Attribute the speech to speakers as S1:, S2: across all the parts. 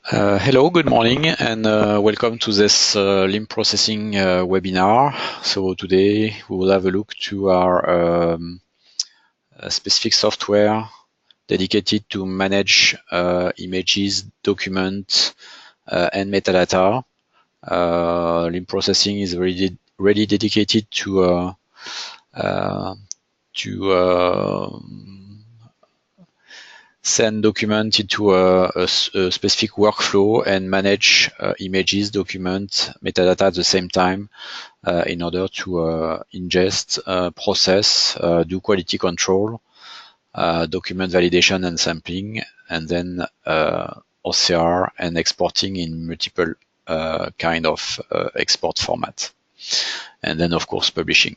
S1: Hello, good morning, and welcome to this LIMP processing webinar. So today we will have a look to our specific software dedicated to manage images, documents, and metadata. LIMP processing is really dedicated to send document into a specific workflow and manage images, document, metadata at the same time in order to ingest, process, do quality control, document validation and sampling, and then OCR and exporting in multiple kind of export format. And then of course publishing.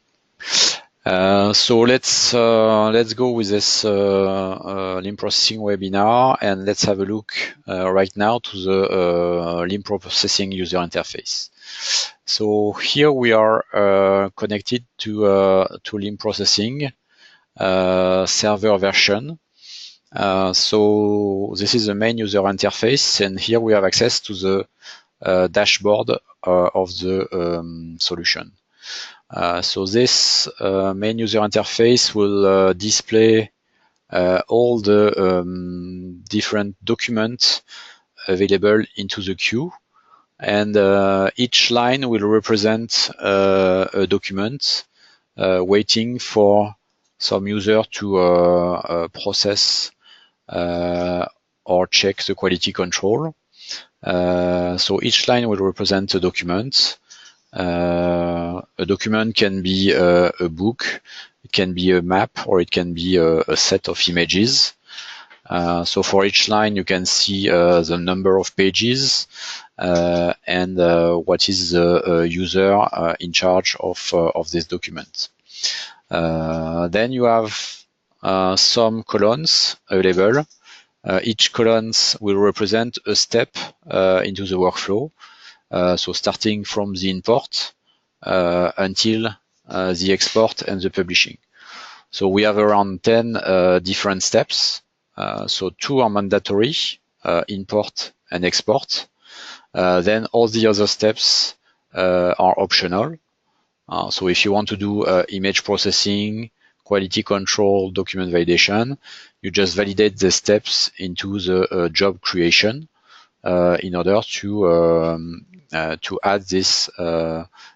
S1: So let's go with this LIMP processing webinar, and let's have a look right now to the LIMP processing user interface. So here we are connected to LIMP processing server version. So this is the main user interface, and here we have access to the dashboard of the solution. So this main user interface will display all the different documents available into the queue, and each line will represent a document waiting for some user to process or check the quality control. So each line will represent a document. A document can be a book, it can be a map, or it can be a set of images. So for each line, you can see the number of pages and what is the user in charge of this document. Then you have some columns available. Each columns will represent a step into the workflow. So starting from the import until the export and the publishing. So we have around 10 different steps. So 2 are mandatory, import and export. Then all the other steps are optional. So if you want to do image processing, quality control, document validation, you just validate the steps into the job creation in order to add this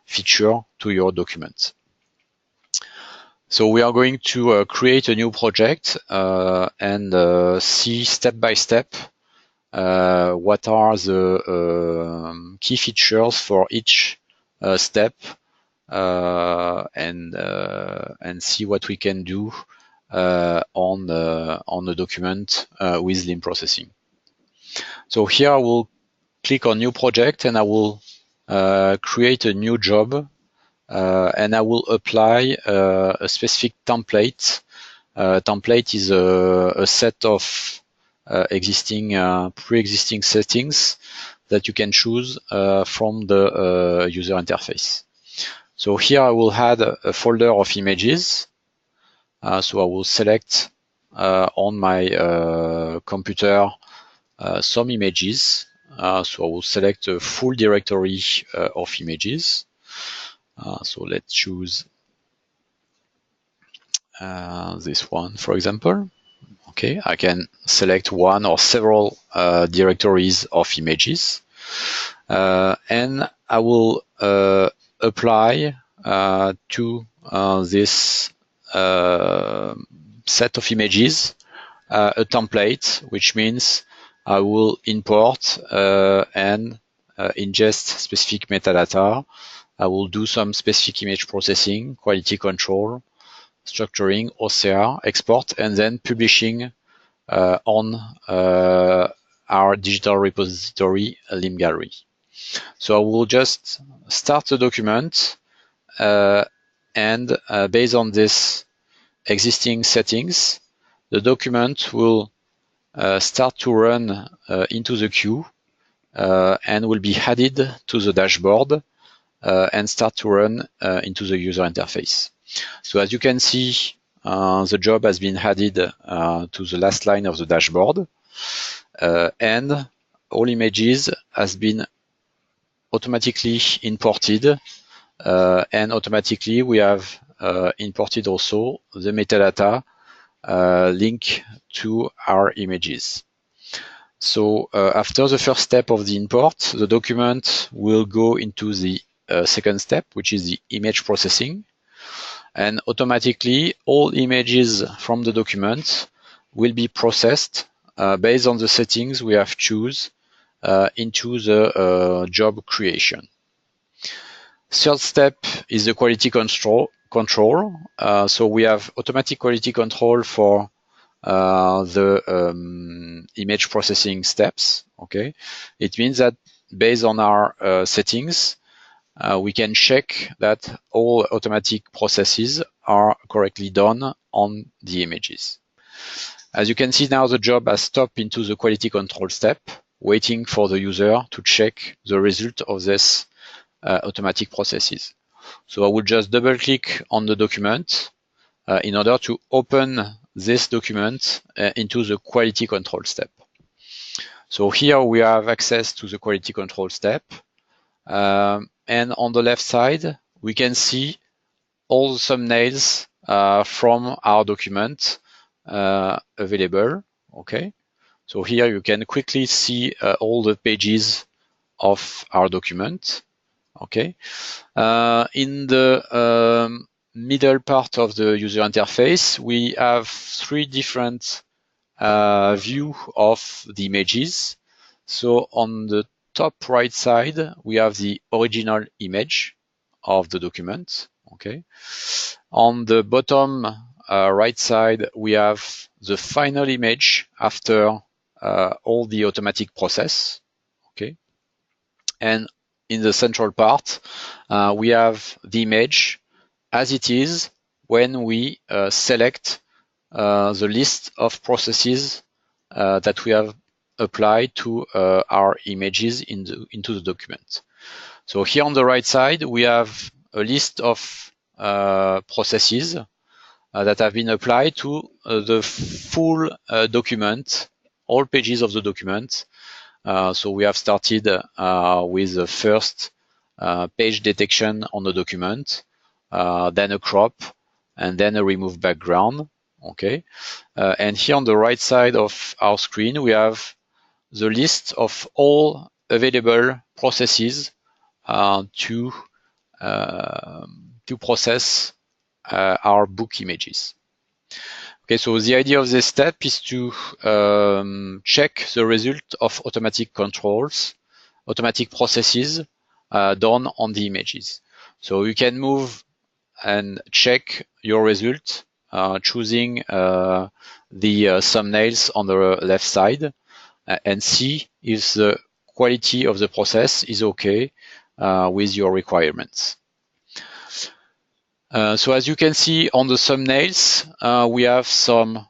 S1: feature to your document. So we are going to create a new project and see step by step what are the key features for each step and see what we can do on the document with LIMP processing. So here I will click on new project, and I will create a new job, and I will apply a specific template. Template is a set of pre-existing settings that you can choose from the user interface. So here I will add a folder of images. So I will select on my computer some images. So I will select a full directory of images. So let's choose this one, for example. Okay, I can select one or several directories of images. And I will apply to this set of images a template, which means I will import and ingest specific metadata. I will do some specific image processing, quality control, structuring, OCR, export, and then publishing on our digital repository, LIMP Gallery. So I will just start the document and based on this existing settings, the document will start to run into the queue and will be added to the dashboard and start to run into the user interface. So as you can see, the job has been added to the last line of the dashboard. And all images has been automatically imported, and automatically we have imported also the metadata link to our images. So after the first step of the import, the document will go into the second step, which is the image processing. And automatically all images from the document will be processed based on the settings we have choose into the job creation. Third step is the quality control. So we have automatic quality control for the image processing steps. Okay, it means that based on our settings, we can check that all automatic processes are correctly done on the images. As you can see now, the job has stopped into the quality control step, waiting for the user to check the result of this automatic processes. So I will just double click on the document in order to open this document into the quality control step. So here we have access to the quality control step. And on the left side, we can see all the thumbnails from our document available. Okay. So here you can quickly see all the pages of our document. Okay. In the middle part of the user interface, we have three different view of the images. So on the top right side, we have the original image of the document. Okay. On the bottom right side, we have the final image after all the automatic process. Okay. And in the central part, we have the image as it is when we select the list of processes that we have applied to our images into the document. So here on the right side, we have a list of processes that have been applied to the full document, all pages of the document. So we have started with the first page detection on the document, then a crop, and then a remove background. Okay, and here on the right side of our screen, we have the list of all available processes to process our book images. Okay, so the idea of this step is to check the result of automatic controls, automatic processes done on the images. So you can move and check your result choosing the thumbnails on the left side and see if the quality of the process is okay with your requirements. So as you can see on the thumbnails, we have some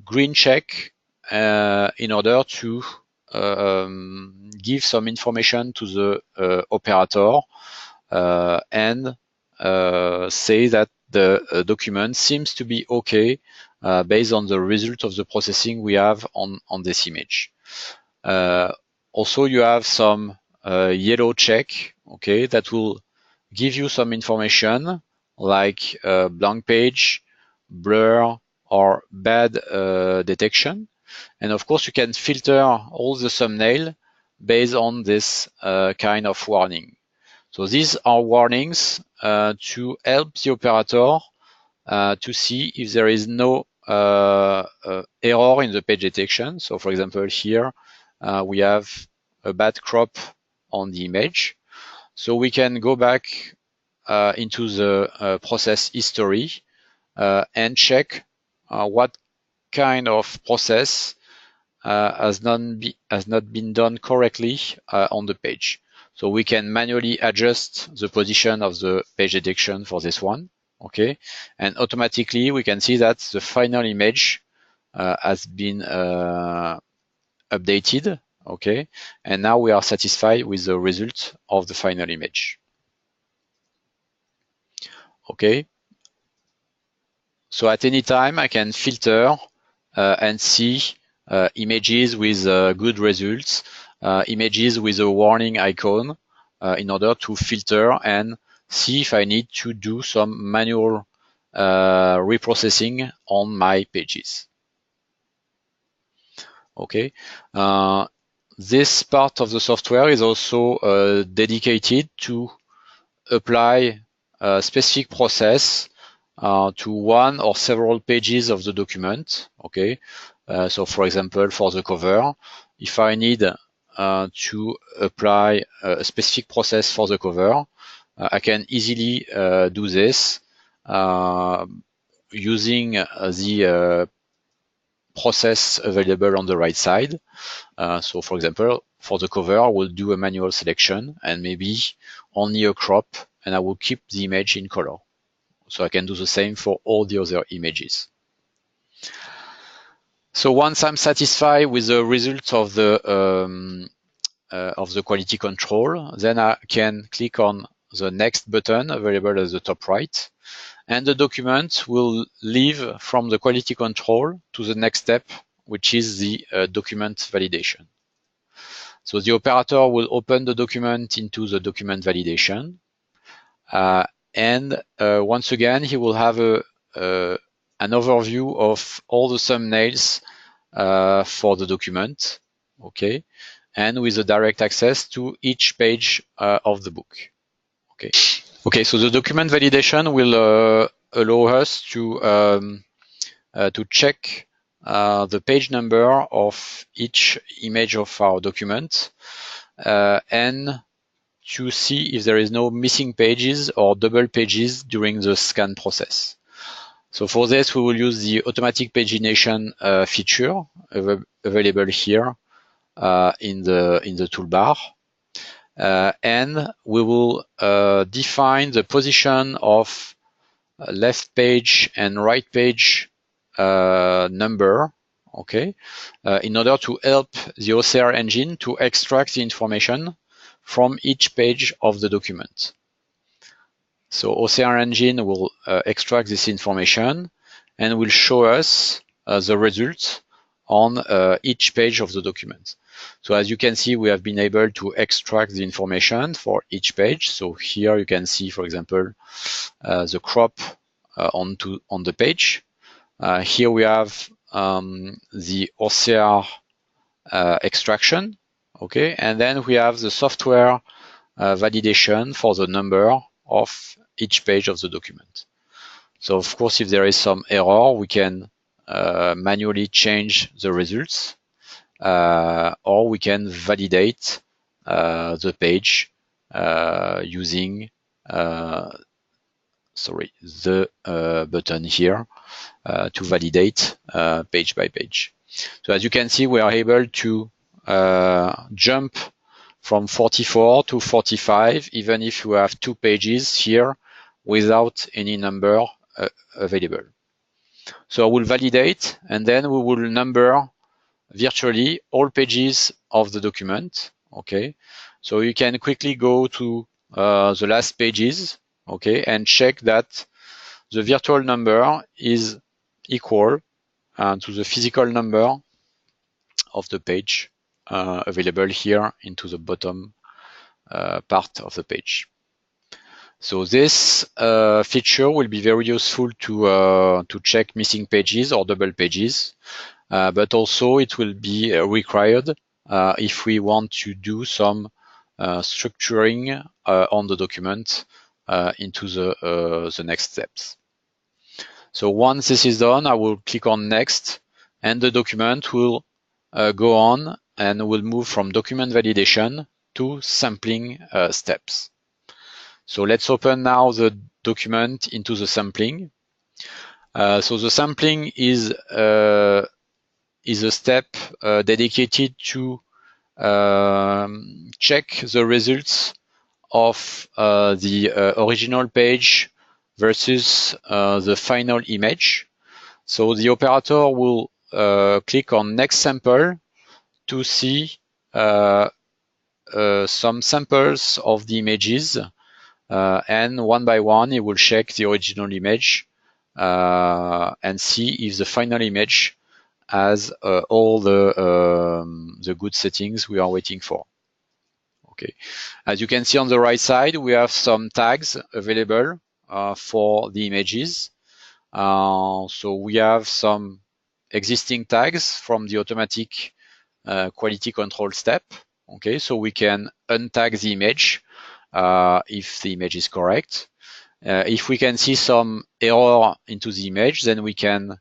S1: green check in order to give some information to the operator and say that the document seems to be okay based on the result of the processing we have on this image. Also, you have some yellow check, okay, that will give you some information like blank page, blur, or bad detection. And of course, you can filter all the thumbnail based on this kind of warning. So these are warnings to help the operator to see if there is no error in the page detection. So for example, here we have a bad crop on the image. So we can go back into the process history and check what kind of process has not been done correctly on the page. So we can manually adjust the position of the page detection for this one, okay? And automatically we can see that the final image has been updated, okay? And now we are satisfied with the result of the final image. Okay. So at any time I can filter and see images with good results images with a warning icon in order to filter and see if I need to do some manual reprocessing on my pages. Okay. This part of the software is also dedicated to apply a specific process to one or several pages of the document. Okay. So for example, for the cover, if I need to apply a specific process for the cover, I can easily do this using the process available on the right side. So for example, for the cover, I will do a manual selection and maybe only a crop, and I will keep the image in color. So I can do the same for all the other images. So once I'm satisfied with the result of the quality control, then I can click on the next button available at the top right, and the document will leave from the quality control to the next step, which is the document validation. So the operator will open the document into the document validation, and once again he will have an overview of all the thumbnails for the document, okay, and with a direct access to each page of the book. Okay, so the document validation will allow us to check the page number of each image of our document and to see if there is no missing pages or double pages during the scan process. So for this, we will use the automatic pagination feature available here in the toolbar. And we will define the position of left page and right page number, okay, in order to help the OCR engine to extract the information from each page of the document. So OCR engine will extract this information and will show us the results on each page of the document. So as you can see, we have been able to extract the information for each page. So here you can see, for example, the crop on the page. Here we have the OCR extraction, okay, and then we have the software validation for the number of each page of the document. So of course, if there is some error, we can manually change the results, or we can validate the page using the button here to validate page by page. So as you can see, we are able to jump from 44 to 45, even if you have 2 pages here without any number available. So I will validate, and then we will number virtually all pages of the document. Okay, so you can quickly go to the last pages, okay, and check that the virtual number is equal to the physical number of the page available here into the bottom part of the page. So this feature will be very useful to check missing pages or double pages, but also it will be required if we want to do some structuring on the document into the next steps. So once this is done, I will click on Next, and the document will go on and will move from document validation to sampling steps. So let's open now the document into the sampling. So the sampling is a step dedicated to check the results of the original page versus the final image. So the operator will click on Next Sample to see some samples of the images, and one by one he will check the original image and see if the final image has all the good settings we are waiting for. Okay, as you can see on the right side, we have some tags available for the images. So we have some existing tags from the automatic quality control step. Okay, so we can untag the image if the image is correct. If we can see some error into the image, then we can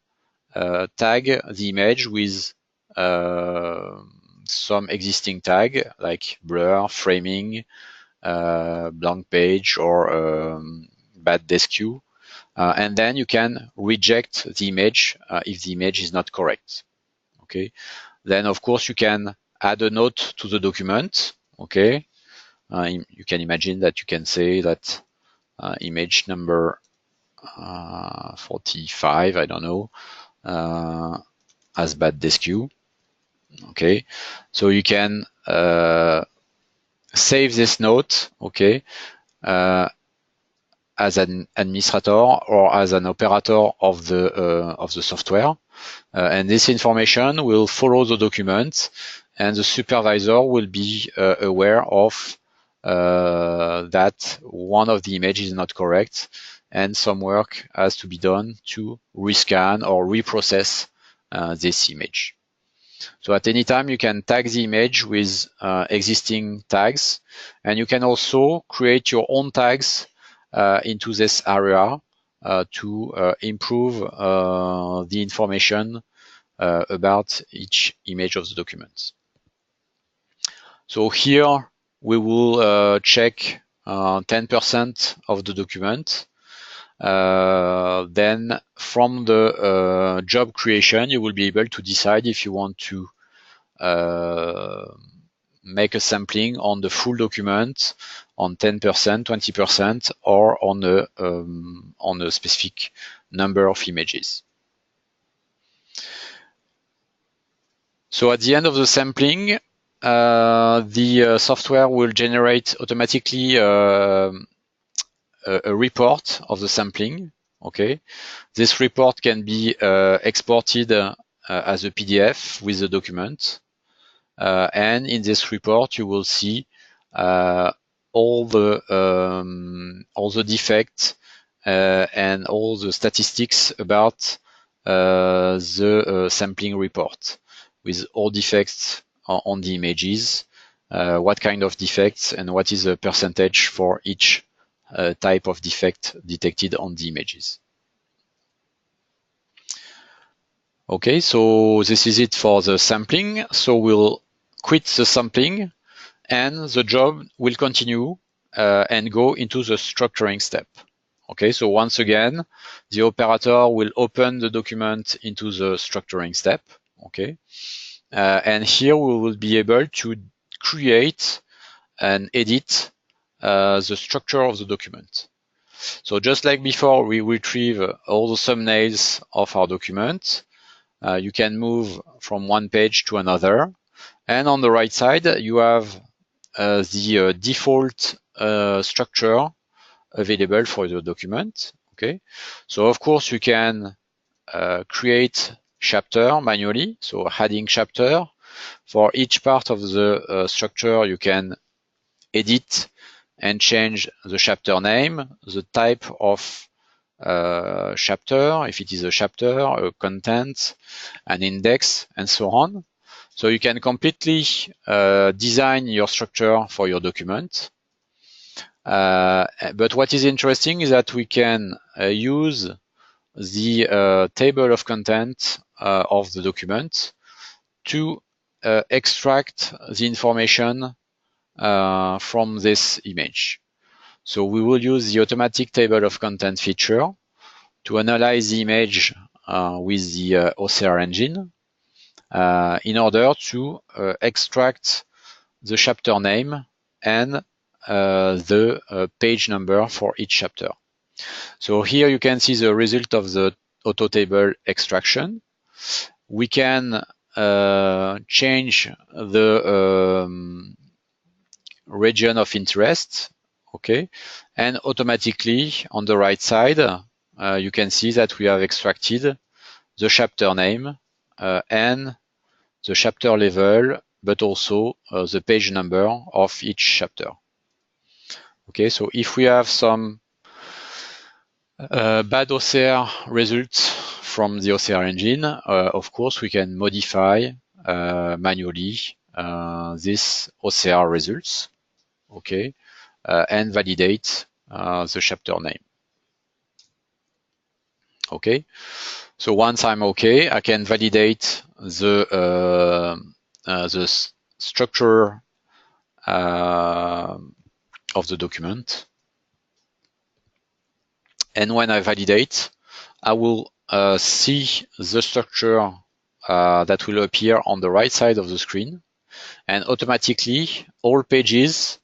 S1: tag the image with some existing tag like blur, framing, blank page, or bad deskew. And then you can reject the image if the image is not correct. Okay. Then of course you can add a note to the document. Okay. You can imagine that you can say that image number 45, I don't know, has bad deskew. Okay. So you can save this note. Okay. As an administrator or as an operator of the software, and this information will follow the document, and the supervisor will be aware of that one of the images is not correct, and some work has to be done to rescan or reprocess this image. So at any time you can tag the image with existing tags, and you can also create your own tags into this area to improve the information about each image of the document. So here we will check 10% of the document. Then from the job creation, you will be able to decide if you want to make a sampling on the full document, on 10%, 20%, or on a specific number of images. So at the end of the sampling, the software will generate automatically a report of the sampling. Okay, this report can be exported as a PDF with the document. And in this report, you will see all the defects and all the statistics about the sampling report, with all defects on the images, what kind of defects, and what is the percentage for each type of defect detected on the images. Okay, so this is it for the sampling. So we'll quit the sampling, and the job will continue and go into the structuring step. Okay, so once again, the operator will open the document into the structuring step. Okay, and here we will be able to create and edit the structure of the document. So just like before, we retrieve all the thumbnails of our document. You can move from one page to another. And on the right side, you have the default structure available for the document. Okay, so of course you can create chapter manually, so adding chapter. For each part of the structure, you can edit and change the chapter name, the type of chapter, if it is a chapter, a content, an index, and so on. So you can completely design your structure for your document. But what is interesting is that we can use the table of content of the document to extract the information from this image. So we will use the automatic table of content feature to analyze the image with the OCR engine in order to extract the chapter name and the page number for each chapter. So here you can see the result of the auto table extraction. We can change the region of interest, okay, and automatically on the right side you can see that we have extracted the chapter name and the chapter level, but also the page number of each chapter. Okay, so if we have some bad OCR results from the OCR engine, of course we can modify manually these OCR results, okay, and validate the chapter name. Okay, so once I'm okay, I can validate the structure of the document. And when I validate, I will see the structure that will appear on the right side of the screen, and automatically all pages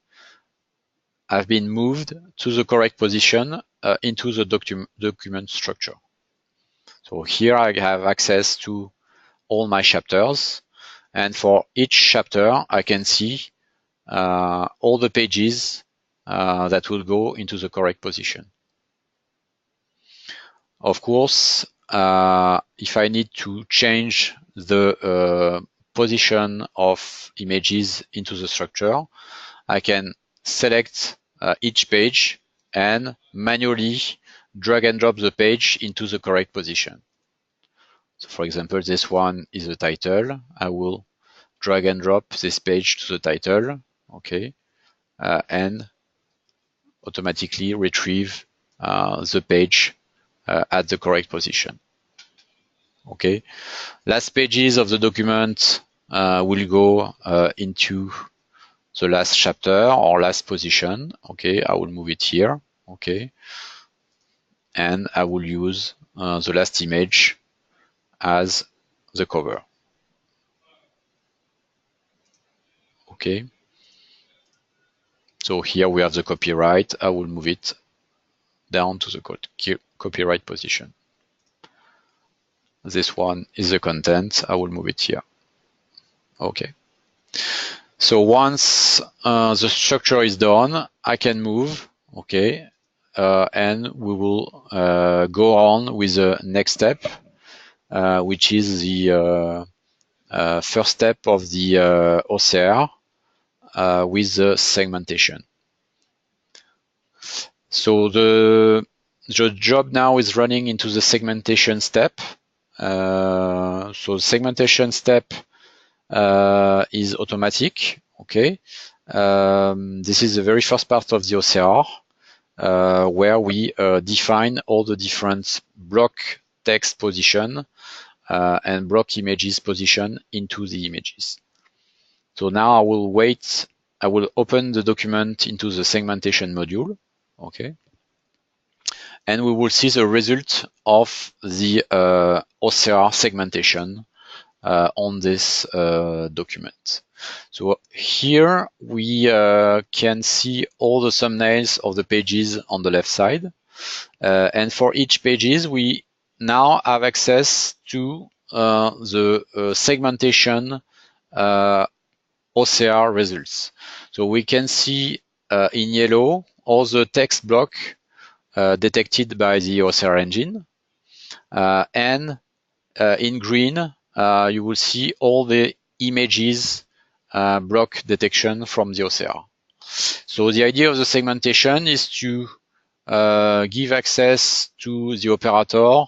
S1: have been moved to the correct position into the document structure. So here I have access to all my chapters, and for each chapter I can see all the pages that will go into the correct position. Of course, if I need to change the position of images into the structure, I can select each page and manually drag and drop the page into the correct position. So for example, this one is the title. I will drag and drop this page to the title, okay, and automatically retrieve the page at the correct position. Okay, last pages of the document will go into the last chapter or last position. Okay, I will move it here. Okay, and I will use the last image as the cover. Okay, so here we have the copyright. I will move it down to the copyright position. This one is the content. I will move it here. Okay. So once the structure is done, I can move, okay, and we will go on with the next step, which is the first step of the OCR with the segmentation. So the job now is running into the segmentation step. So the segmentation step is automatic. Okay, this is the very first part of the OCR where we define all the different block text position and block images position into the images. So now I will wait. I will open the document into the segmentation module. Okay, and we will see the result of the OCR segmentation on this document. So here we can see all the thumbnails of the pages on the left side. And for each pages, we now have access to the segmentation OCR results. So we can see in yellow all the text block detected by the OCR engine. And in green, you will see all the images block detection from the OCR. So the idea of the segmentation is to give access to the operator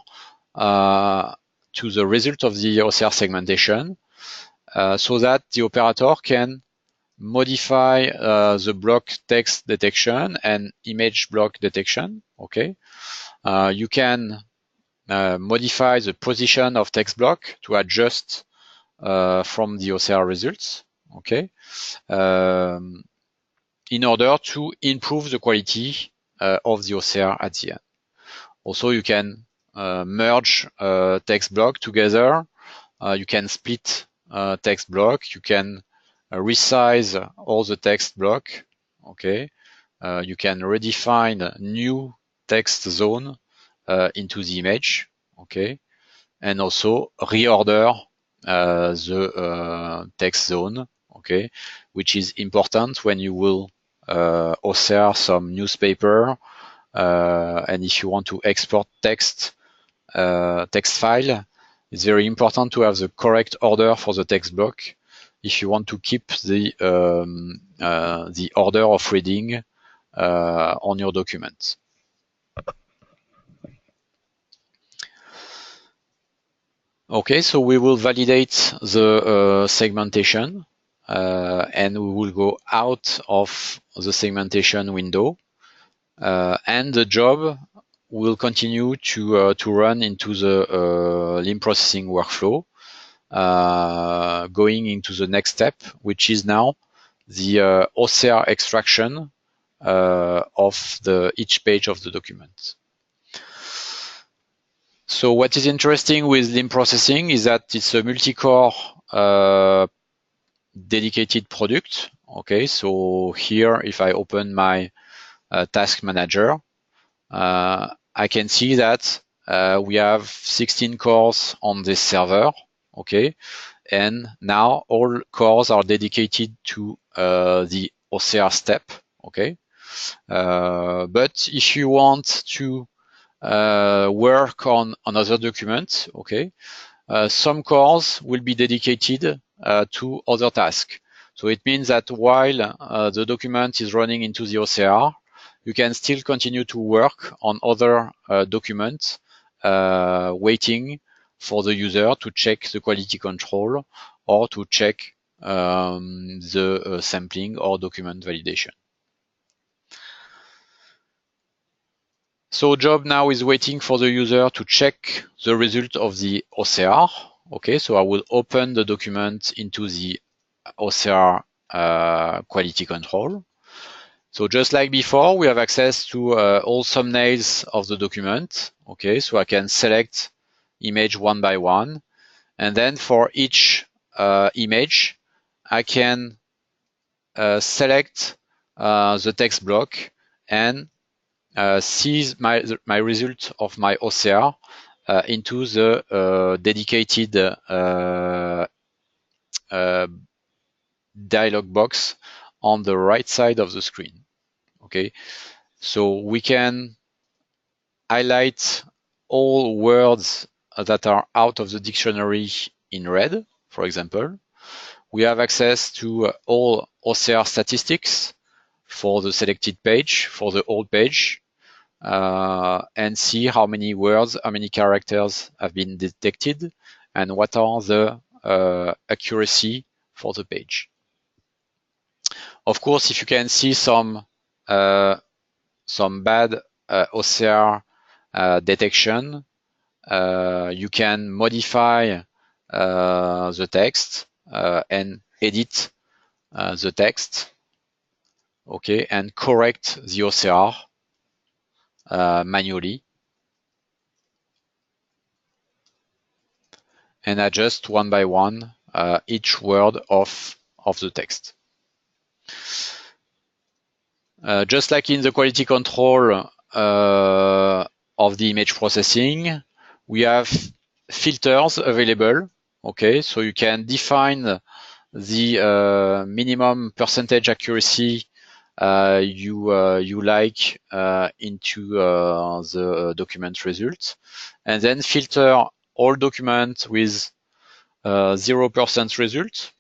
S1: to the result of the OCR segmentation so that the operator can modify the block text detection and image block detection. Okay, you can modify the position of text block to adjust from the OCR results, okay, in order to improve the quality of the OCR at the end. Also, you can merge text block together. You can split text block. You can resize all the text block, okay. You can redefine new text zone into the image, okay, and also reorder the text zone, okay, which is important when you will OCR some newspaper, and if you want to export text file, It's very important to have the correct order for the text block if you want to keep the order of reading on your document. Okay, so we will validate the segmentation and we will go out of the segmentation window and the job will continue to run into the LIM processing workflow, going into the next step, which is now the OCR extraction of each page of the document. So what is interesting with LIM processing is that it's a multi-core dedicated product. Okay, so here if I open my task manager, I can see that we have 16 cores on this server. Okay, and now all cores are dedicated to the OCR step. Okay, but if you want to work on another document, okay, some cores will be dedicated to other tasks. So it means that while the document is running into the OCR, you can still continue to work on other documents, waiting for the user to check the quality control or to check the sampling or document validation. So job now is waiting for the user to check the result of the OCR. Okay, so I will open the document into the OCR quality control. So just like before, we have access to all thumbnails of the document. Okay, so I can select image one by one. And then for each image, I can select the text block and sees my result of my OCR into the dedicated dialog box on the right side of the screen. Okay, so we can highlight all words that are out of the dictionary in red, for example. We have access to all OCR statistics for the selected page, for the whole page, and see how many words, how many characters have been detected, and what are the accuracy for the page. Of course, if you can see some bad OCR detection, you can modify the text and edit the text, okay, and correct the OCR manually and adjust one by one each word of the text. Just like in the quality control of the image processing, we have filters available. Okay, so you can define the minimum percentage accuracy you like into the document result, and then filter all documents with 0% result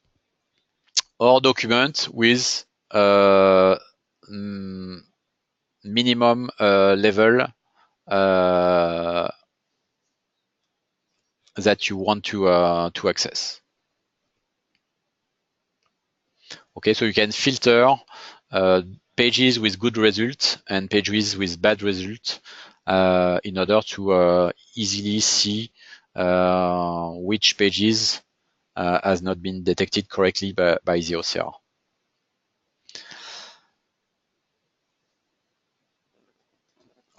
S1: or document with minimum level that you want to access. Okay, so you can filter pages with good result and pages with bad result in order to easily see which pages has not been detected correctly by the OCR.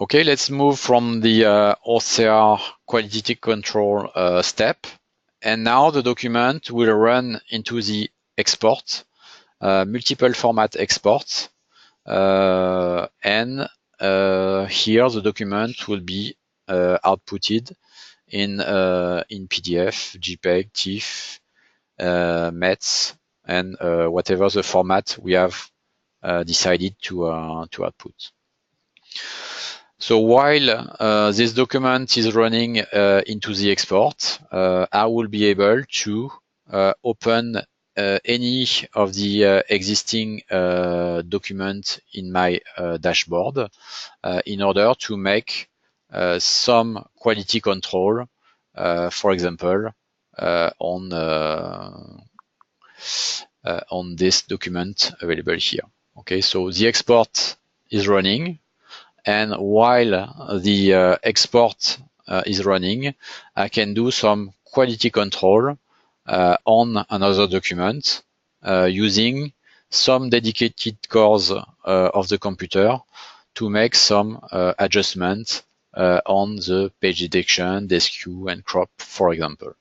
S1: Okay, let's move from the OCR quality control step. And now the document will run into the export, multiple format exports. And here the document will be outputted in PDF, JPEG, TIFF, METS, and whatever the format we have decided to output. So while this document is running into the export, I will be able to open any of the existing document in my dashboard in order to make some quality control, for example, on this document available here. Okay, so the export is running, and while the export is running, I can do some quality control on another document using some dedicated cores of the computer to make some adjustments on the page detection, deskew, and crop, for example.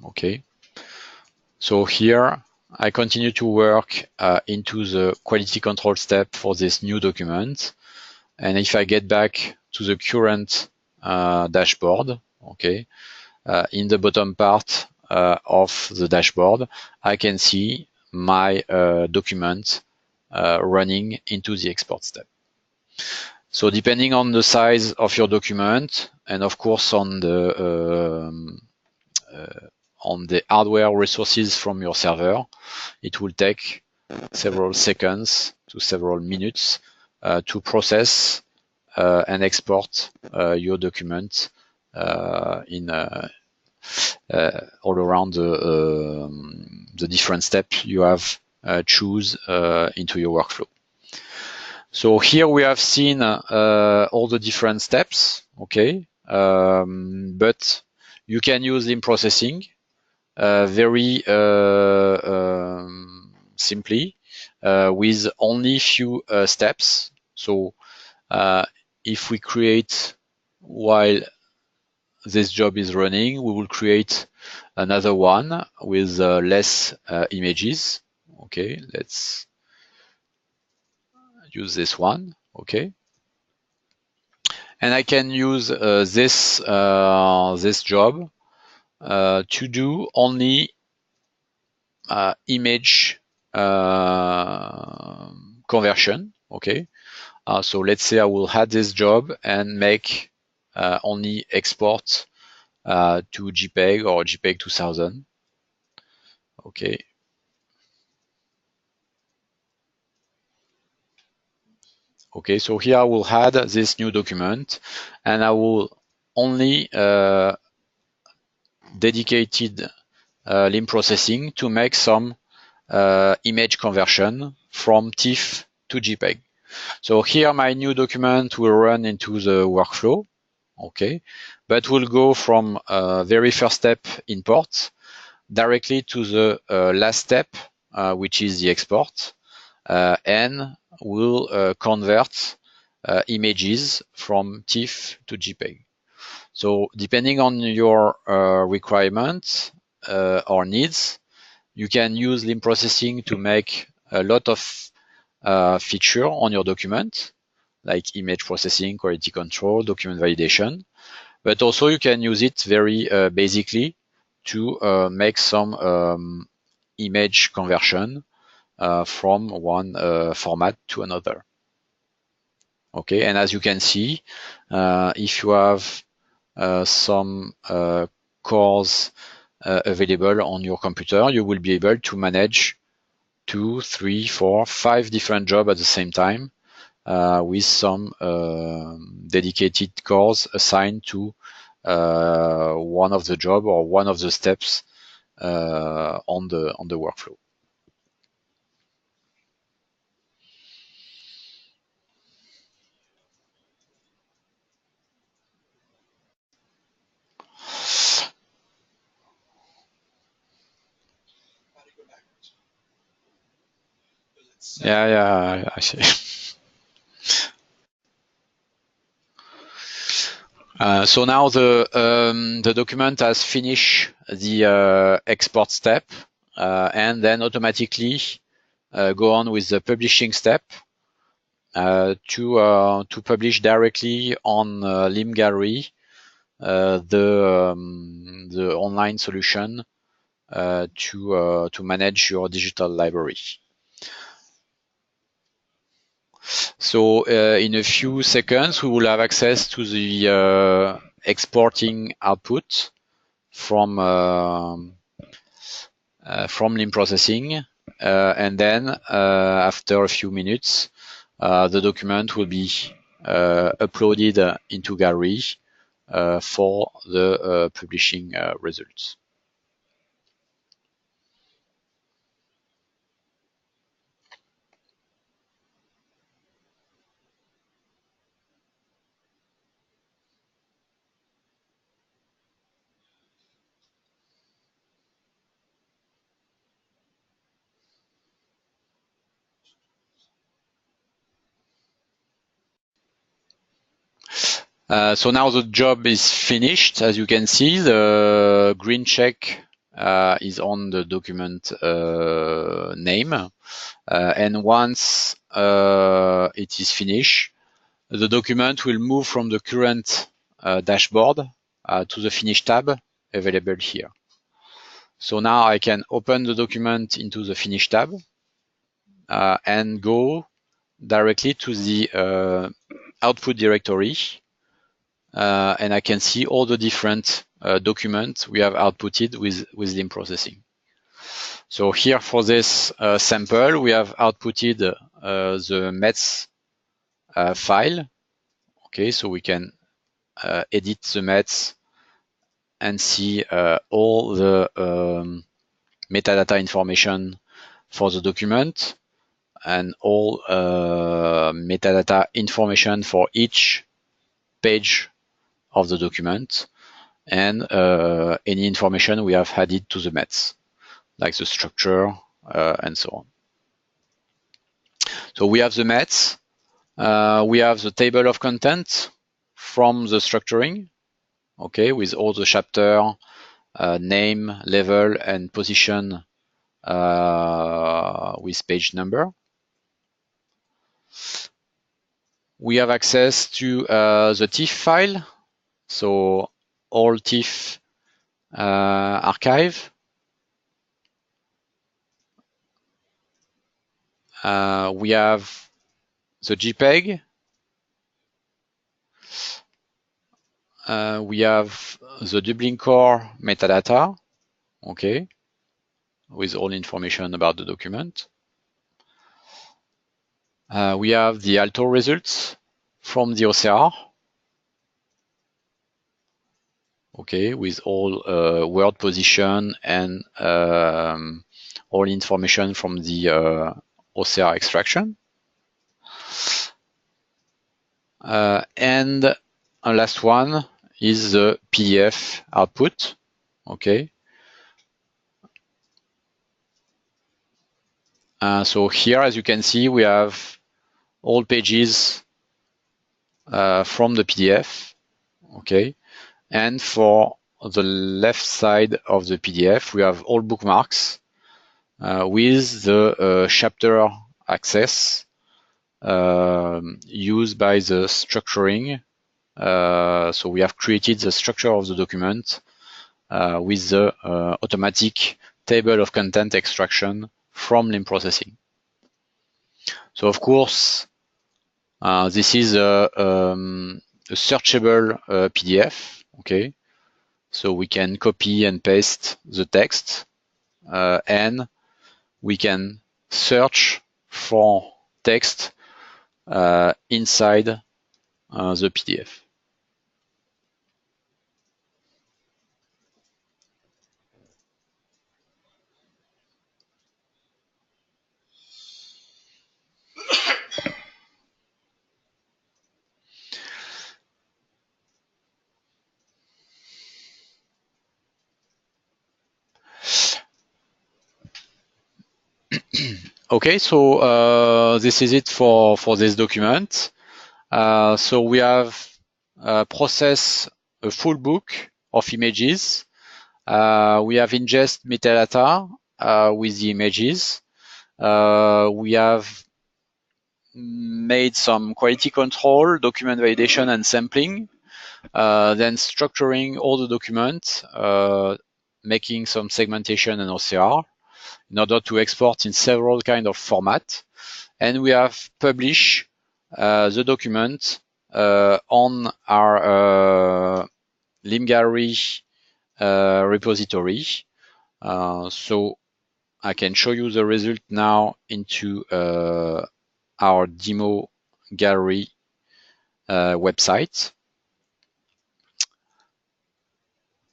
S1: Okay. So here I continue to work into the quality control step for this new document. And if I get back to the current dashboard, okay, in the bottom part of the dashboard, I can see my document running into the export step. So depending on the size of your document, and of course on the hardware resources from your server, it will take several seconds to several minutes to process and export your document in all around the different steps you have choose into your workflow. So here we have seen all the different steps, okay, but you can use in processing very simply with only few steps. So if we create, while this job is running, we will create another one with less images. Okay, let's use this one. Okay, and I can use this job to do only image conversion. Okay, so let's say I will add this job and make only export to JPEG or JPEG 2000. Okay. Okay, so here I will add this new document, and I will only dedicated limb processing to make some image conversion from TIFF to JPEG. So here my new document will run into the workflow, okay, but will go from very first step import directly to the last step, which is the export, and will convert images from TIFF to JPEG. So depending on your requirements or needs, you can use limb processing to make a lot of feature on your document, like image processing, quality control, document validation. But also you can use it very basically to make some image conversion from one format to another. Okay, and as you can see, if you have some cores available on your computer, you will be able to manage 2, 3, 4, 5 different jobs at the same time with some dedicated cores assigned to one of the job or one of the steps on the workflow. Yeah, I see. So now the document has finished the export step, and then automatically go on with the publishing step to publish directly on Limb Gallery the online solution to manage your digital library. So in a few seconds, we will have access to the exporting output from LIM processing, and then after a few minutes, the document will be uploaded into Gallery for the publishing results. So now the job is finished. As you can see, the green check is on the document name. And once it is finished, the document will move from the current dashboard to the Finish tab available here. So now I can open the document into the Finish tab and go directly to the output directory. And I can see all the different documents we have outputted with LIM processing. So here for this sample, we have outputted the METS file. Okay, so we can edit the METS and see all the metadata information for the document and all metadata information for each page of the document, and any information we have added to the METS, like the structure and so on. So we have the METS, we have the table of content from the structuring, okay, with all the chapter, name, level, and position with page number. We have access to the TIFF file, so all TIFF archive. We have the JPEG. We have the Dublin Core metadata, okay, with all information about the document. We have the Alto results from the OCR, okay, with all word position and all information from the OCR extraction. And a last one is the PDF output, okay. So here, as you can see, we have all pages from the PDF, okay. And for the left side of the PDF, we have all bookmarks with the chapter access used by the structuring. So we have created the structure of the document with the automatic table of content extraction from LIM processing. So of course, this is a searchable PDF, okay? So we can copy and paste the text and we can search for text inside the PDF. Okay, so this is it for this document. So we have processed a full book of images. We have ingest metadata with the images. We have made some quality control, document validation, and sampling. Then structuring all the documents making some segmentation and OCR in order to export in several kind of format. And we have published the document on our limgallery repository. So I can show you the result now into our demo gallery website.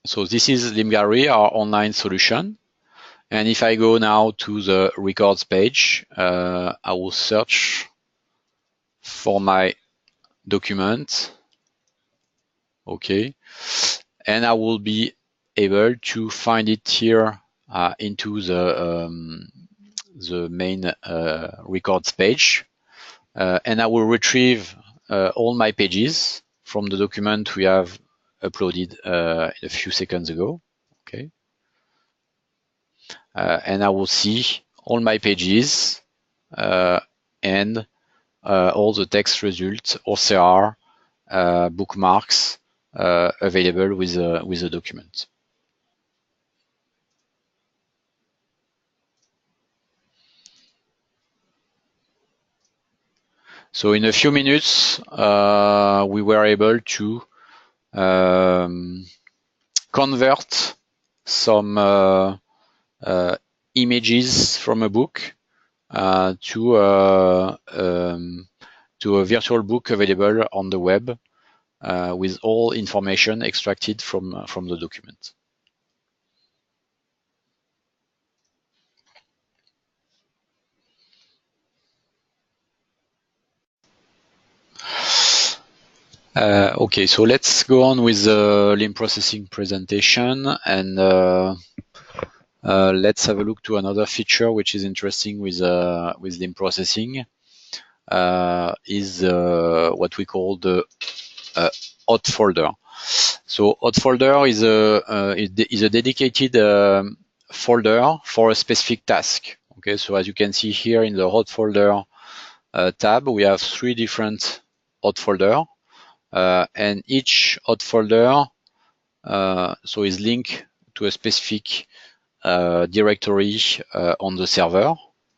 S1: So this is limgallery, our online solution. And if I go now to the records page, I will search for my document. Okay. And I will be able to find it here into the main records page. And I will retrieve all my pages from the document we have uploaded a few seconds ago. Okay. And I will see all my pages and all the text results, OCR, bookmarks available with the document. So in a few minutes, we were able to convert some images from a book to a virtual book available on the web with all information extracted from the document. Okay, so let's go on with the LIM processing presentation, and let's have a look to another feature which is interesting with LIM processing. Is what we call the hot folder. So hot folder is a dedicated folder for a specific task. Okay, so as you can see here in the hot folder tab, we have 3 different hot folder, and each hot folder so is linked to a specific directory on the server.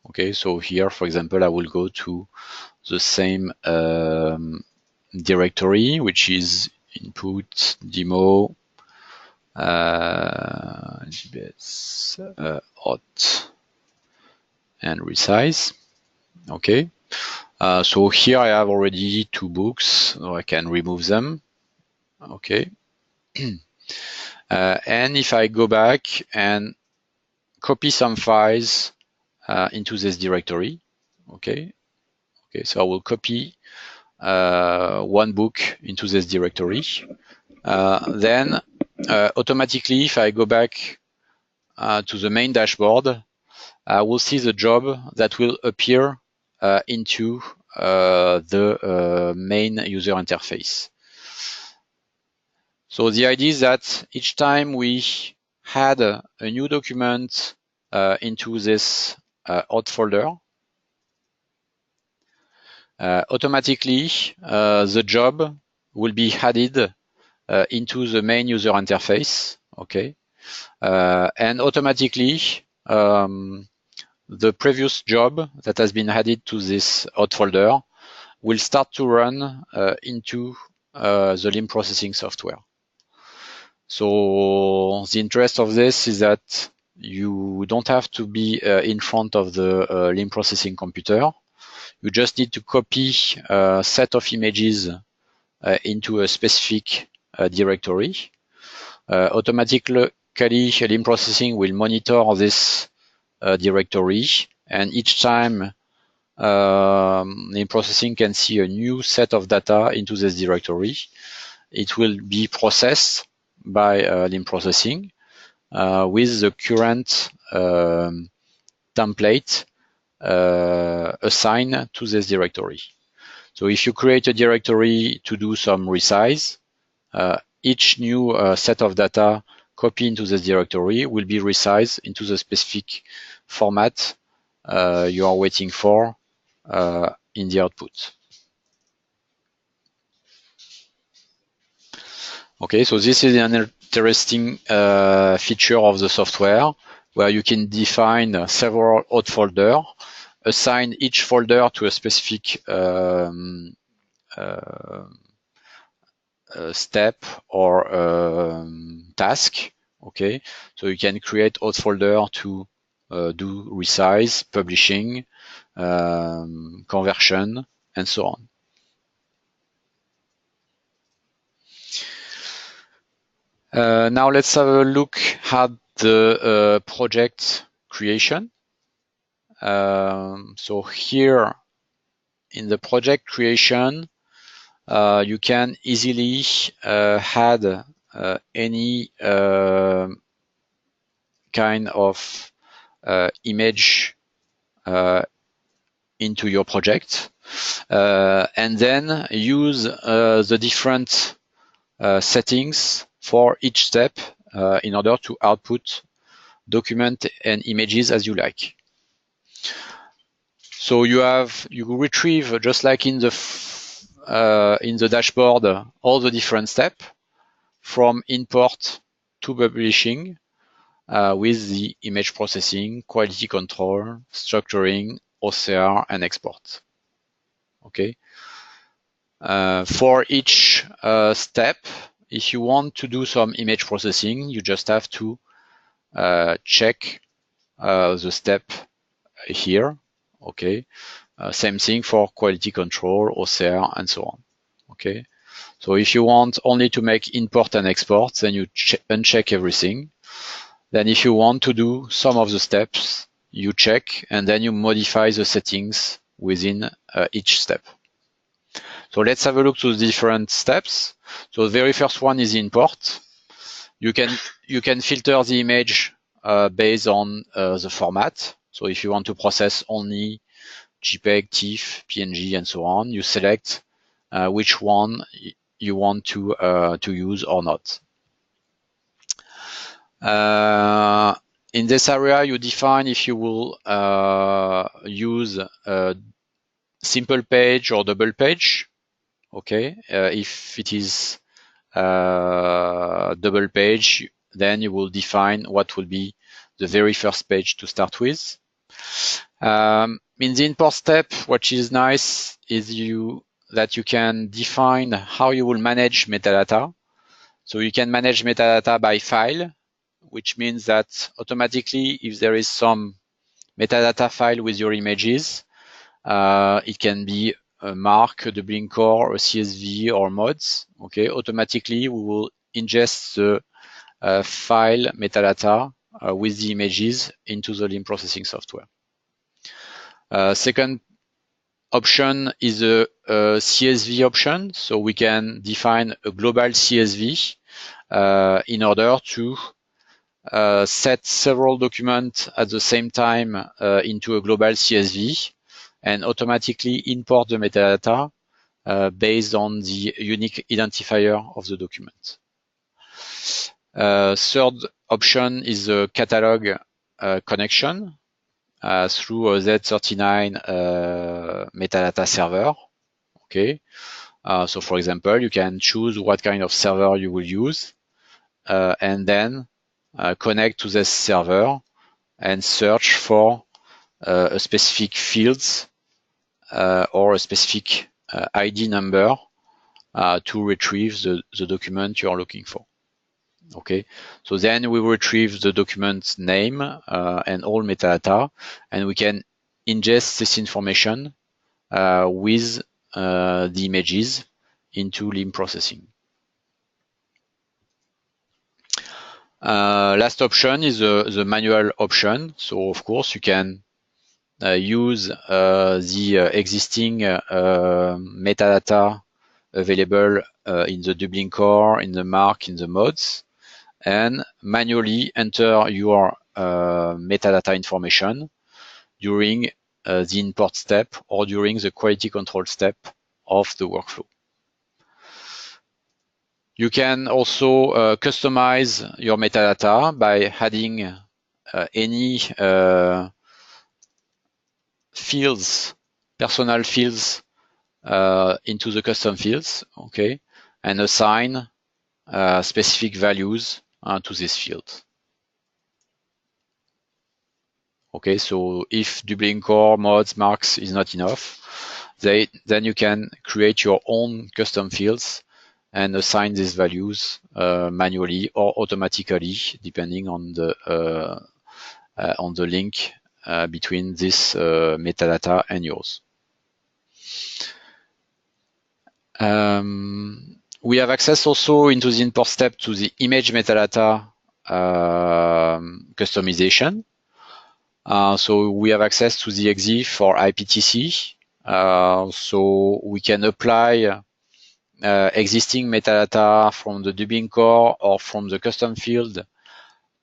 S1: Okay, so here, for example, I will go to the same directory, which is input demo GBS hot and resize. Okay, so here I have already 2 books, so I can remove them. Okay, and if I go back and copy some files into this directory, okay, so I will copy 1 book into this directory. Then automatically, if I go back to the main dashboard, I will see the job that will appear into the main user interface. So the idea is that each time we add a new document into this hot folder, automatically the job will be added into the main user interface. Okay, and automatically the previous job that has been added to this hot folder will start to run into the LIM processing software. So the interest of this is that you don't have to be in front of the LIM processing computer. You just need to copy a set of images into a specific directory. Automatically, LIM processing will monitor this directory, and each time LIM processing can see a new set of data into this directory, it will be processed by LIM processing with the current template assigned to this directory. So if you create a directory to do some resize, each new set of data copied into this directory will be resized into the specific format you are waiting for in the output. Okay, so this is an interesting feature of the software where you can define several hot folders, assign each folder to a specific step or task. Okay, so you can create hot folder to do resize, publishing, conversion, and so on. Now let's have a look at the project creation. So here in the project creation, you can easily add any kind of image into your project, and then use the different settings for each step in order to output document and images as you like. So you retrieve, just like in the dashboard, all the different steps from import to publishing with the image processing, quality control, structuring, OCR, and export. Okay. For each step, if you want to do some image processing, you just have to check the step here. Okay. Same thing for quality control, OCR, and so on. Okay. So if you want only to make import and export, then you uncheck everything. Then if you want to do some of the steps, you check and then you modify the settings within each step. So let's have a look to the different steps. So the very first one is import. You can filter the image based on the format. So if you want to process only JPEG, TIFF, PNG, and so on, you select which one you want to use or not. In this area, you define if you will use a simple page or double page. Okay, if it is double page, then you will define what will be the very first page to start with. In the import step, what is nice is that you can define how you will manage metadata. So you can manage metadata by file, which means that automatically, if there is some metadata file with your images, it can be a mark, a doubling core, a CSV, or mods. Okay, automatically we will ingest the file metadata with the images into the LIM processing software. Second option is a CSV option. So we can define a global CSV in order to set several documents at the same time into a global CSV and automatically import the metadata based on the unique identifier of the document. Third option is a catalog connection through a Z39 metadata server. Okay. So for example, you can choose what kind of server you will use and then connect to this server and search for a specific fields or a specific ID number to retrieve the document you are looking for. Okay, so then we retrieve the document name and all metadata, and we can ingest this information with the images into LIM processing. Last option is the manual option. So of course you can use the existing metadata available in the doubling core, in the mark, in the mods, and manually enter your metadata information during the import step or during the quality control step of the workflow. You can also customize your metadata by adding any fields, personal fields into the custom fields, okay, and assign specific values to this field. Okay, so if Dublin Core mods marks is not enough, then you can create your own custom fields and assign these values manually or automatically, depending on the link between this metadata and yours. We have access also into the import step to the image metadata customization. So we have access to the EXIF or IPTC. So we can apply existing metadata from the Dublin Core or from the custom field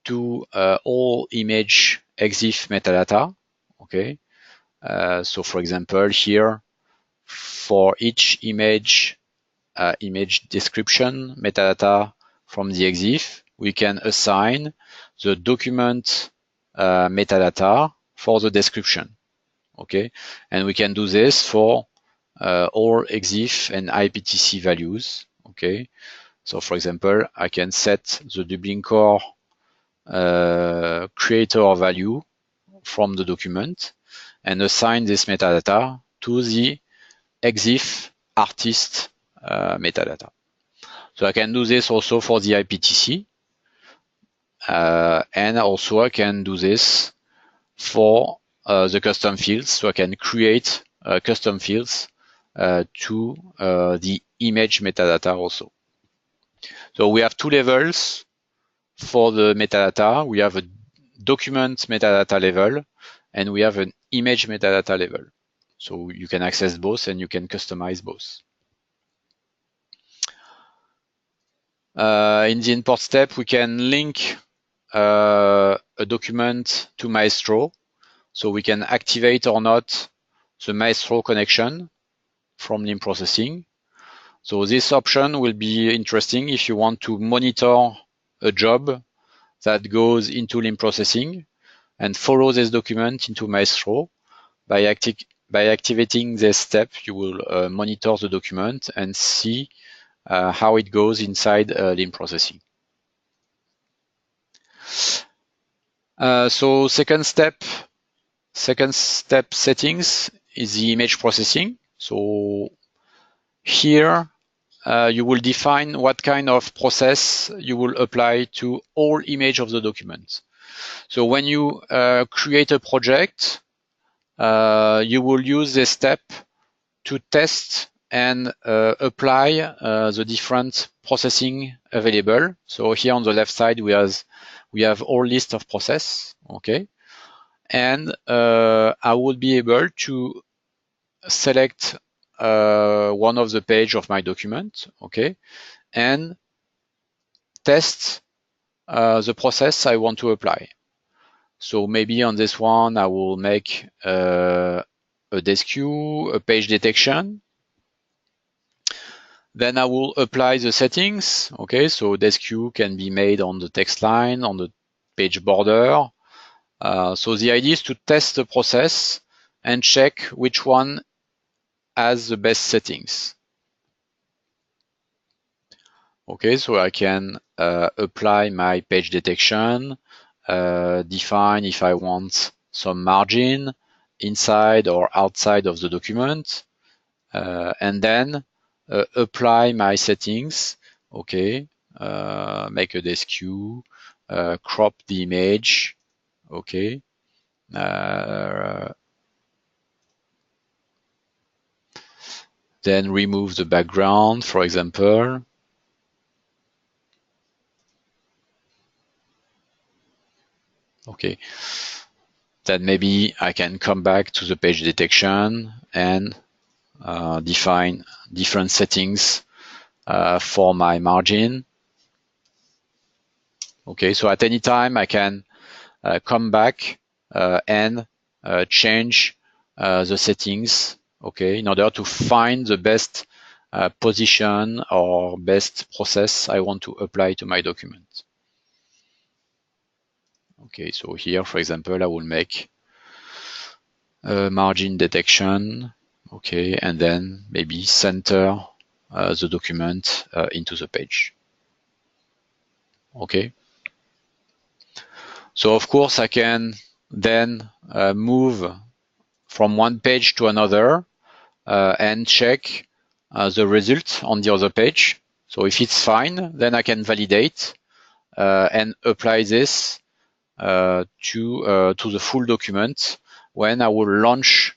S1: to all image EXIF metadata. Okay. So for example, here for each image description metadata from the EXIF, we can assign the document metadata for the description. Okay, and we can do this for all EXIF and IPTC values. Okay, so for example, I can set the Dublin Core creator value from the document and assign this metadata to the EXIF artist metadata. So I can do this also for the IPTC, and also I can do this for the custom fields. So I can create custom fields to the image metadata also. So we have two levels for the metadata. We have a document metadata level and we have an image metadata level. So you can access both and you can customize both. In the import step, we can link a document to Maestro. So we can activate or not the Maestro connection from Lean Processing. So this option will be interesting if you want to monitor a job that goes into Lean Processing and follow this document into Maestro. By activating this step, you will monitor the document and see how it goes inside Lean Processing. So second step settings is the image processing. So here you will define what kind of process you will apply to all image of the document. So when you create a project, you will use this step to test and apply the different processing available. So here on the left side, we have all list of process, okay? And I will be able to select one of the page of my document, okay? And test the process I want to apply. So maybe on this one, I will make a desk queue, a page detection. Then I will apply the settings. Okay, so desk queue can be made on the text line, on the page border. So the idea is to test the process and check which one has the best settings. Okay, so I can apply my page detection, define if I want some margin inside or outside of the document, and then apply my settings. Okay, make a desk queue, crop the image. Okay, then remove the background, for example. Okay, then maybe I can come back to the page detection and define different settings for my margin. Okay, so at any time I can come back and change the settings, okay, in order to find the best position or best process I want to apply to my document. Okay, so here, for example, I will make margin detection, okay, and then maybe center the document into the page. Okay. So of course I can then move from one page to another and check the result on the other page. So if it's fine, then I can validate and apply this to the full document when I will launch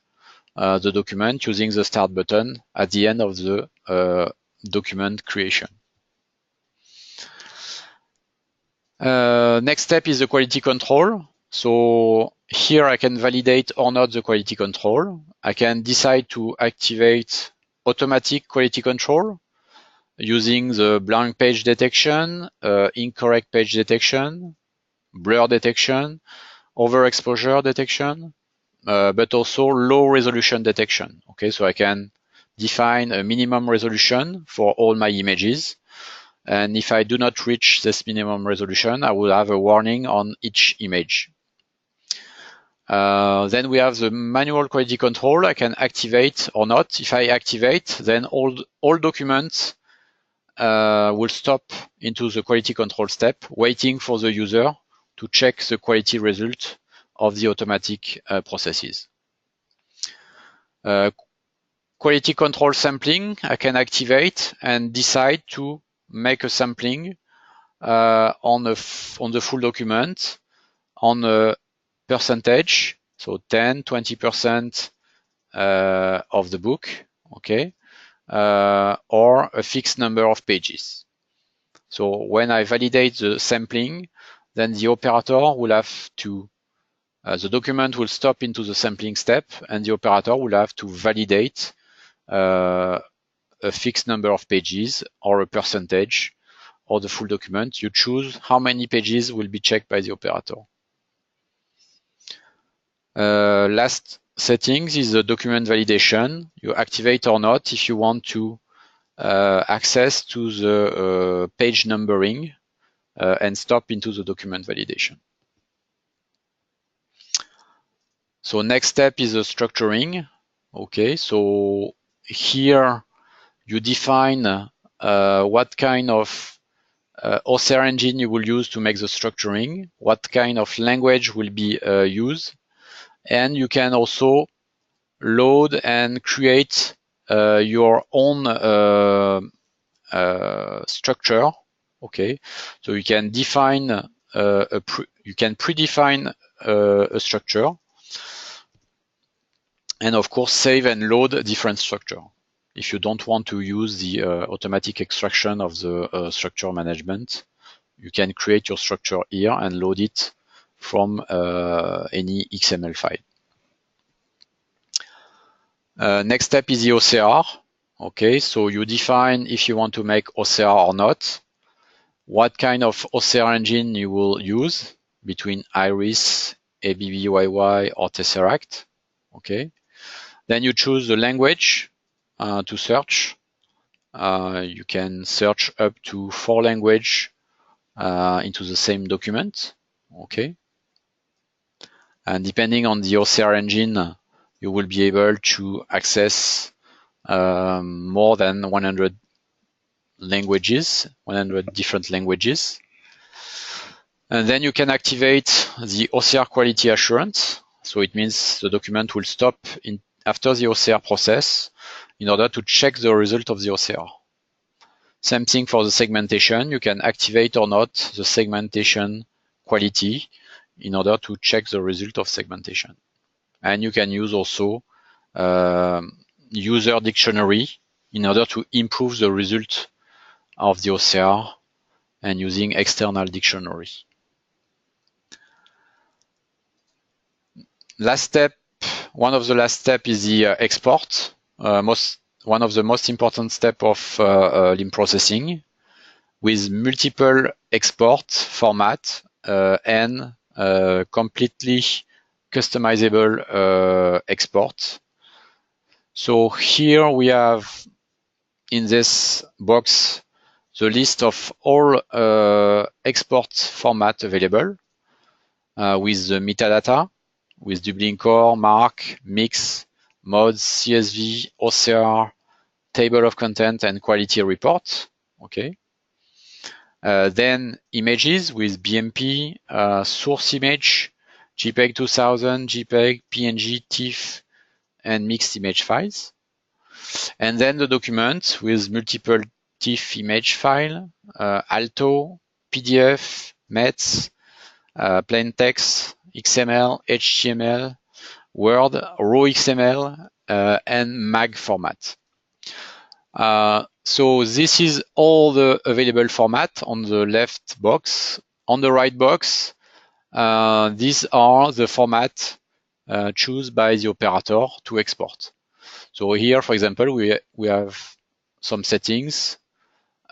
S1: the document using the start button at the end of the document creation. Next step is the quality control. So here I can validate or not the quality control. I can decide to activate automatic quality control using the blank page detection, incorrect page detection, blur detection, overexposure detection, but also low resolution detection. Okay, so I can define a minimum resolution for all my images. And if I do not reach this minimum resolution, I will have a warning on each image. Then we have the manual quality control. I can activate or not. If I activate, then all documents will stop into the quality control step, waiting for the user to check the quality result of the automatic processes. Quality control sampling, I can activate and decide to make a sampling on the full document on a percentage, so 10, 20% of the book, okay, or a fixed number of pages. So when I validate the sampling, then the operator will have to, the document will stop into the sampling step, and the operator will have to validate a fixed number of pages or a percentage or the full document. You choose how many pages will be checked by the operator. Last settings is the document validation. You activate or not if you want to access to the page numbering and stop into the document validation. So next step is the structuring. Okay, so here you define what kind of OCR engine you will use to make the structuring, what kind of language will be used, and you can also load and create your own structure. Okay, so you can define you can predefine a structure, and of course save and load different structure. If you don't want to use the automatic extraction of the structure management, you can create your structure here and load it from any XML file. Next step is the OCR. Okay, so you define if you want to make OCR or not, what kind of OCR engine you will use between Iris, ABBYY, or Tesseract. Okay, then you choose the language to search. You can search up to 4 languages into the same document. Okay, and depending on the OCR engine, you will be able to access more than 100 languages, 100 different languages. And then you can activate the OCR quality assurance. So it means the document will stop after the OCR process in order to check the result of the OCR. Same thing for the segmentation. You can activate or not the segmentation quality in order to check the result of segmentation. And you can use also user dictionary in order to improve the result of the OCR and using external dictionary. Last step, one of the last steps is the export. One of the most important steps of LIM processing, with multiple export format and completely customizable export. So here we have in this box the list of all export format available with the metadata, with Dublin Core, MARC, Mix, Mods, CSV, OCR, table of content, and quality report. Okay. Then images with BMP, source image, JPEG 2000, JPEG, PNG, TIFF, and mixed image files. And then the document with multiple TIFF image file, Alto, PDF, METS, plain text, XML, HTML, Word, raw XML, and MAG format. So this is all the available format on the left box. On the right box, these are the format chosen by the operator to export. So here, for example, we have some settings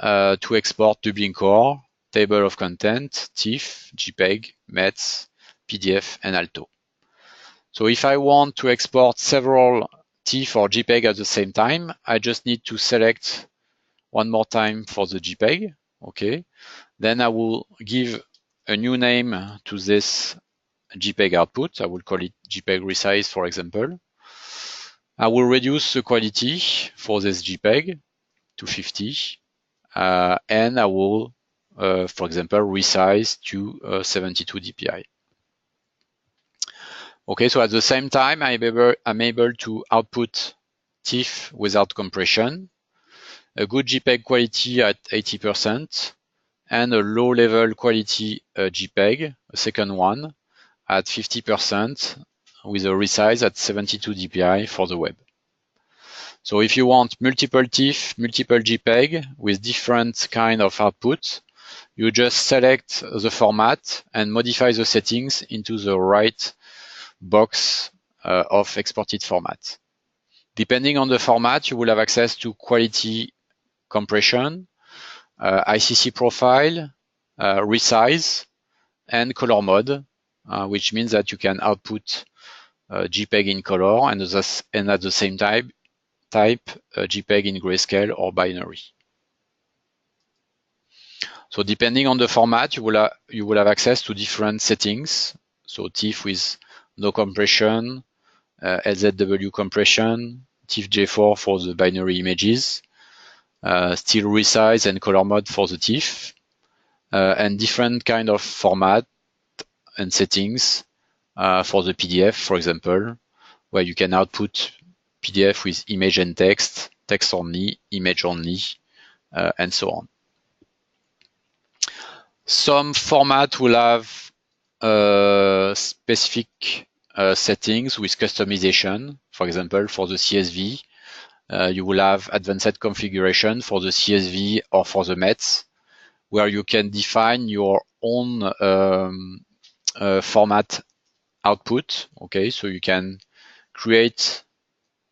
S1: to export Dublin Core, table of content, TIFF, JPEG, METS, PDF, and Alto. So if I want to export several TIFF or JPEG at the same time, I just need to select one more time for the JPEG. Okay. Then I will give a new name to this JPEG output. I will call it JPEG resize, for example. I will reduce the quality for this JPEG to 50. And I will, for example, resize to 72 dpi. Okay, so at the same time, I'm able to output TIFF without compression, a good JPEG quality at 80%, and a low-level quality JPEG, a second one, at 50% with a resize at 72 dpi for the web. So if you want multiple TIFF, multiple JPEG with different kind of output, you just select the format and modify the settings into the right box of exported format. Depending on the format, you will have access to quality compression, ICC profile, resize, and color mode, which means that you can output JPEG in color and at the same time type JPEG in grayscale or binary. So depending on the format, you will have access to different settings. So TIFF with no compression, LZW compression, TIFF J4 for the binary images, still resize and color mode for the TIFF, and different kind of format and settings for the PDF, for example, where you can output PDF with image and text, text only, image only, and so on. Some format will have specific settings with customization. For example, for the CSV, you will have advanced configuration for the CSV or for the METS, where you can define your own format output. Okay, so you can create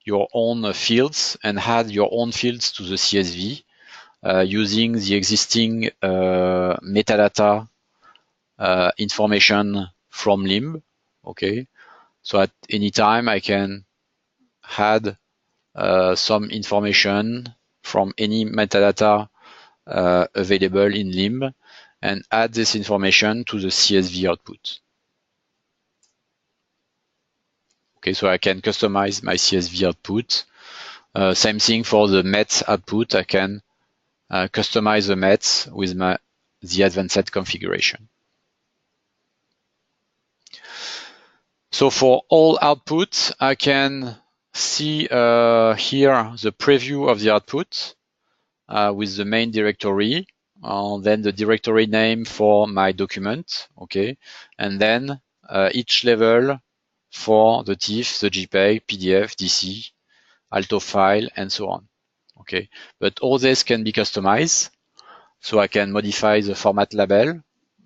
S1: your own fields and add your own fields to the CSV using the existing metadata information from LIMB. Okay, so at any time I can add some information from any metadata available in LIMB and add this information to the CSV output. Okay, so I can customize my CSV output. Same thing for the METS output. I can customize the METS with the advanced configuration. So for all outputs, I can see here the preview of the output with the main directory, then the directory name for my document, okay, and then each level for the TIFF, the JPEG, PDF, DC, Alto file, and so on. Okay, but all this can be customized. So I can modify the format label.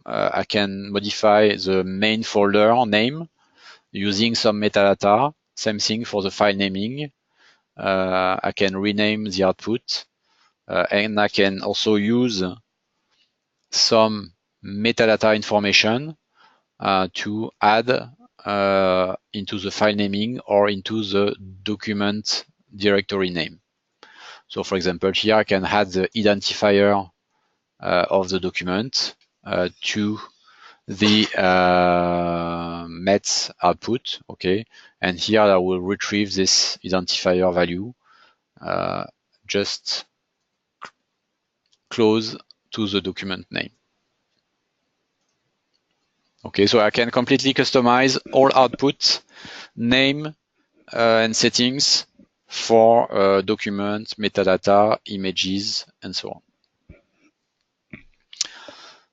S1: I can modify the main folder name using some metadata. Same thing for the file naming. I can rename the output. And I can also use some metadata information to add into the file naming or into the document directory name. So for example, here I can add the identifier of the document to the METS output, okay? And here I will retrieve this identifier value, just close to the document name. Okay, so I can completely customize all output, name, and settings for document, metadata, images, and so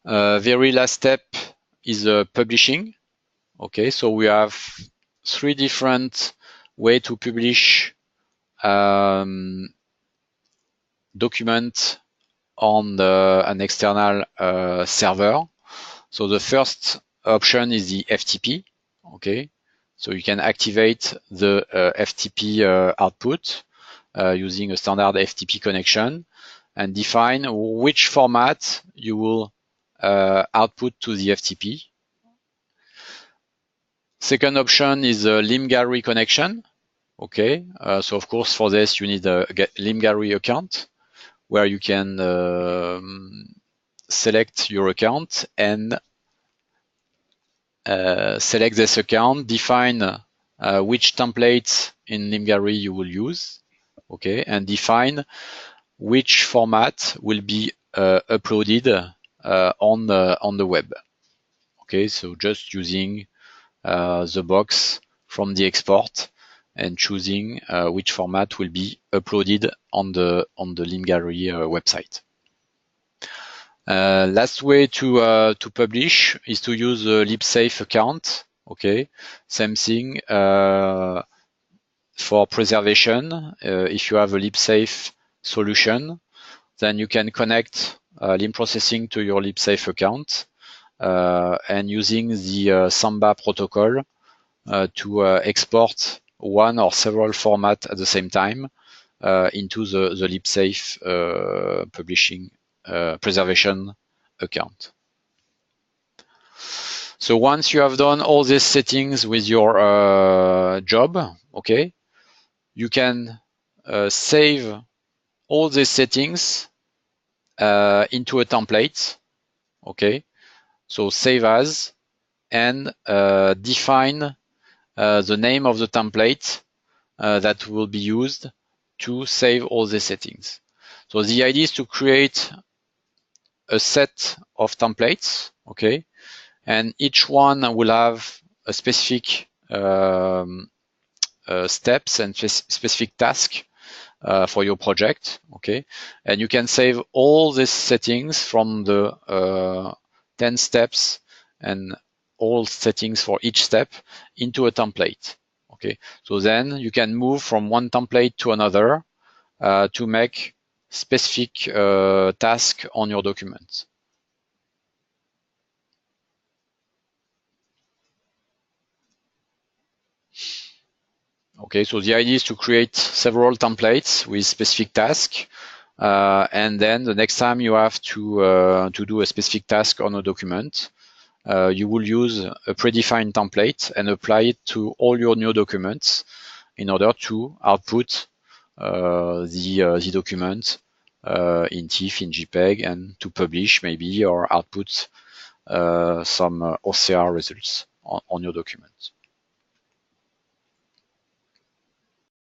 S1: on. Very last step is publishing. Okay, so we have 3 different ways to publish document on an external server. So the first option is the FTP. Okay, so you can activate the FTP output using a standard FTP connection and define which format you will output to the FTP. Second option is a Limgari connection. Okay, so of course for this you need a Limgari account where you can select your account and select this account, define which template in Limgari you will use, okay, and define which format will be uploaded on the web. Okay, so just using the box from the export and choosing which format will be uploaded on the Limgari website. Last way to publish is to use a LibSafe account. Okay, same thing for preservation. If you have a LibSafe solution, then you can connect Lim processing to your LibSafe account and using the Samba protocol to export one or several formats at the same time into the LibSafe publishing preservation account. So once you have done all these settings with your job, okay, you can save all these settings into a template. Okay, so save as and define the name of the template that will be used to save all the settings. So the idea is to create a set of templates, okay, and each one will have a specific steps and specific task for your project, okay, and you can save all these settings from the 10 steps and all settings for each step into a template. Okay, so then you can move from one template to another to make specific task on your document. Okay, so the idea is to create several templates with specific tasks, and then the next time you have to do a specific task on a document, you will use a predefined template and apply it to all your new documents in order to output the document in TIFF, in JPEG, and to publish maybe or output some OCR results on your document.